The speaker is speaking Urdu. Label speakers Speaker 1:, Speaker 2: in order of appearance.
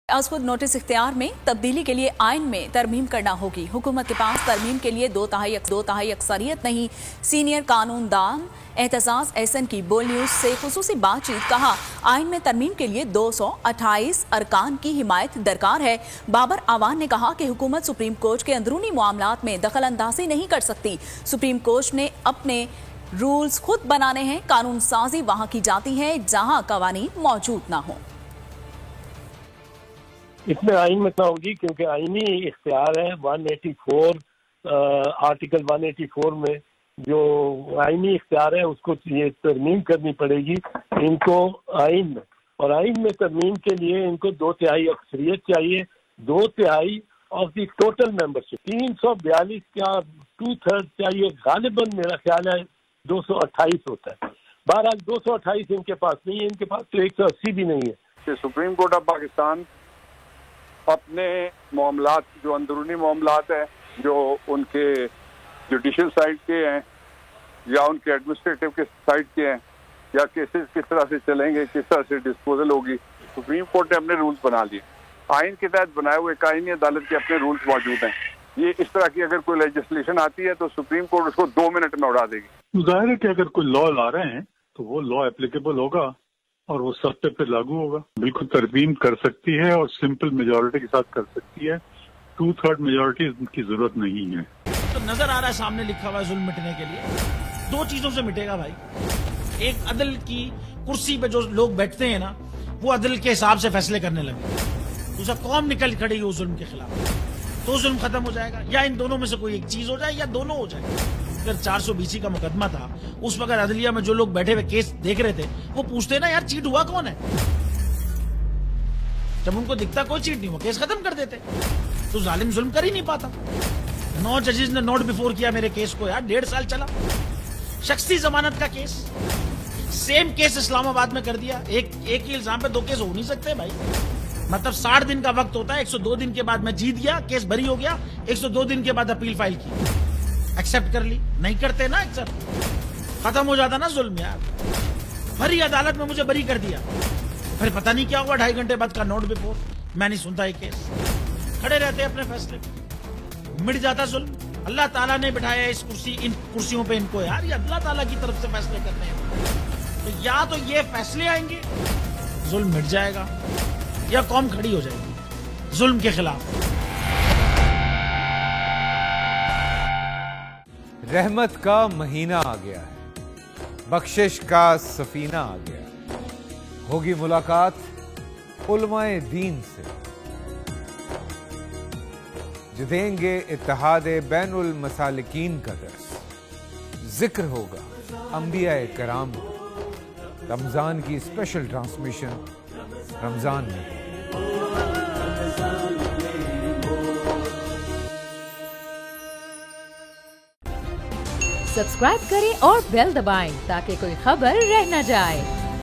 Speaker 1: از خود نوٹس اختیار میں تبدیلی کے لیے آئین میں ترمیم کرنا ہوگی۔ حکومت کے پاس ترمیم کے لیے دو تہائی اکثریت نہیں۔ سینئر قانون دان اعتزاز احسن کی بول نیوز سے خصوصی بات چیت کہا، آئین میں ترمیم کے لیے 228 ارکان کی حمایت درکار ہے۔ بابر آوان نے کہا کہ حکومت سپریم کورٹ کے اندرونی معاملات میں دخل اندازی نہیں کر سکتی۔ سپریم کورٹ نے اپنے رولز خود بنانے ہیں، قانون سازی وہاں کی جاتی ہے جہاں قوانین موجود نہ ہوں۔
Speaker 2: اس میں آئین میں نہ ہوگی کیونکہ آئینی اختیار ہے 184 آرٹیکل 184 میں جو آئینی اختیار ہے اس کو یہ ترمیم کرنی پڑے گی ان کو آئین میں، اور آئین میں ترمیم کے لیے ان کو 2/3 اکثریت چاہیے، 2/3 آف دی ٹوٹل ممبرشپ، 342 کا 2/3 چاہیے۔ غالباً میرا خیال ہے 228 ہوتا ہے۔ بہرحال 228 ان کے پاس نہیں ہے، ان کے پاس تو 180 بھی نہیں ہے۔
Speaker 3: سپریم کورٹ آف پاکستان اپنے معاملات جو اندرونی معاملات ہیں، جو ان کے جوڈیشل سائڈ کے ہیں یا ان کے ایڈمنسٹریٹو کے سائڈ کے ہیں، یا کیسز کس طرح سے چلیں گے، کس طرح سے ڈسپوزل ہوگی، سپریم کورٹ نے اپنے رولز بنا لیے۔ آئین کے تحت بنائے ہوئے آئینی عدالت کے اپنے رولز موجود ہیں۔ یہ اس طرح کی اگر کوئی لیجسلیشن آتی ہے تو سپریم کورٹ اس کو 2 منٹ میں اڑا دے گی۔
Speaker 4: ظاہر ہے کہ اگر کوئی لا لا رہے ہیں تو وہ لا اپلیکیبل ہوگا اور وہ سب پہ لاگو ہوگا۔ بالکل ترمیم کر سکتی ہے اور سمپل میجورٹی کے ساتھ کر سکتی ہے، 2/3 میجورٹی کی ضرورت نہیں ہے۔
Speaker 5: تو نظر آ رہا ہے سامنے لکھا ہوا ہے ظلم مٹنے کے لیے 2 چیزوں سے مٹے گا بھائی۔ ایک عدل کی کرسی پہ جو لوگ بیٹھتے ہیں نا، وہ عدل کے حساب سے فیصلے کرنے لگے، دوسرا قوم نکل کھڑی اس ظلم کے خلاف، تو ظلم ختم ہو جائے گا۔ یا ان دونوں میں سے کوئی ایک چیز ہو جائے یا دونوں ہو جائے۔ اگر 420 کا مقدمہ تھا، اس وقت عدلیہ میں جو لوگ بیٹھے ہوئے کیس دیکھ رہے تھے وہ پوچھتے نا یار چیٹ ہوا کون ہے؟ جب ان کو دکھتا کوئی چیٹ نہیں ہوا کیس ختم کر دیتے، تو ظالم ظلم کر ہی نہیں پاتا۔ 9 ججز نے نوٹ بیفور کیا میرے کیس کو، یار 1.5 سال چلا، شخصی ضمانت کا کیس، سیم کیس اسلام آباد میں کر دیا۔ ایک ہی الزام پہ 2 کیس ہو نہیں سکتے بھائی، مطلب 60 دن کا وقت ہوتا ہے، 102 دن کے بعد میں جیت گیا، کیس بری ہو گیا، 102 دن کے بعد اپیل فائل کی، ایکسپٹ کر لی، نہیں کرتے نا ایکسپٹ، ختم ہو جاتا نا ظلم یار۔ بھری عدالت میں مجھے بری کر دیا، پھر پتہ نہیں کیا ہوا 2.5 گھنٹے بعد کا نوٹ بیفور، میں نہیں سنتا یہ کیس، کھڑے رہتے اپنے فیصلے پہ، مٹ جاتا ظلم۔ اللہ تعالیٰ نے بٹھایا ان کرسیوں پہ ان کو یار، یہ اللہ تعالیٰ کی طرف سے فیصلے کرنے ہیں، تو یا تو یہ فیصلے آئیں گے ظلم مٹ جائے گا، یا قوم کھڑی ہو جائے گی ظلم کے خلاف۔
Speaker 6: رحمت کا مہینہ آ گیا ہے، بخشش کا سفینہ آ گیا ہے، ہوگی ملاقات علماء دین سے، جو دیں گے اتحاد بین المسالکین کا درس، ذکر ہوگا انبیاء کرام کا، رمضان کی اسپیشل ٹرانسمیشن رمضان میں۔
Speaker 7: سبسکرائب کریں اور بیل دبائیں تاکہ کوئی خبر رہ نہ جائے۔